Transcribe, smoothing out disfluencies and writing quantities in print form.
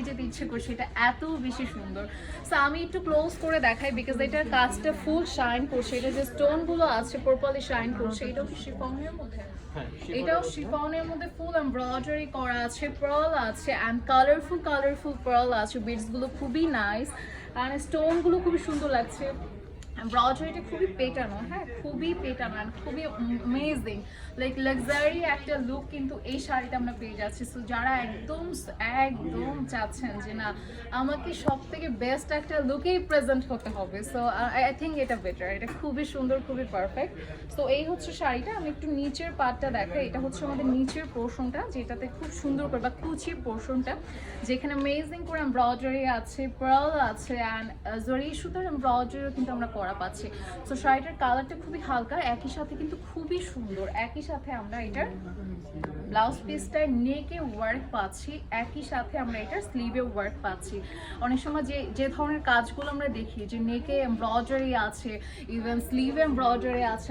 যেতে ইচ্ছে করছে, এটা এত বেশি সুন্দর। সো আমি একটু ক্লোজ করে দেখাই বিকজ এটার কাজটা ফুল শাইন করছে, এটা যে স্টোনগুলো আছে প্রপারলি শাইন করছে। এটাও কি শিফনের মধ্যে? এটাও শিফনের মধ্যে ফুল এমব্রয়ডারি করা আছে, পার্ল আছে অ্যান্ড কালারফুল পার্ল আছে, বিডস গুলো খুবই নাইস অ্যান্ড স্টোন গুলো খুবই সুন্দর লাগছে। এমব্রয়ডারিটা খুবই পেটানো, হ্যাঁ খুবই পেটানো অ্যান্ড খুবই অ্যামেজিং, লাইক লাক্সারি একটা লুক কিন্তু এই শাড়িটা আমরা পেয়ে যাচ্ছি। সো যারা একদম একদম চাচ্ছেন যে না আমাকে সব থেকে বেস্ট একটা লুকেই প্রেজেন্ট হতে হবে, সো আই থিঙ্ক এটা বেটার, এটা খুবই সুন্দর, খুবই পারফেক্ট। তো এই হচ্ছে শাড়িটা। আমি একটু নিচের পার্টটা দেখাই, এটা হচ্ছে আমাদের নিচের পোর্শনটা যেটাতে খুব সুন্দর করে বা কুচির পোর্শনটা যেখানে অ্যামেজিং করে এমব্রয়ডারি আছে, পার্ল আছে অ্যান্ড জরি সুতার এমব্রয়ডারিও কিন্তু আমরা করা পাচ্ছি। সো শাড়িটার কালারটা খুবই হালকা, একই সাথে কিন্তু খুবই সুন্দর। একই সাথে আমরা এটার ব্লাউজ পিসটায় নেকে ওয়ার্ক পাচ্ছি, একই সাথে আমরা এটার স্লিভে ওয়ার্ক পাচ্ছি। অনেক সময় যে ধরনের কাজগুলো আমরা দেখি যে নেকে এমব্রয়ডারি আছে, ইভেন স্লিভে এমব্রয়ডারি আছে,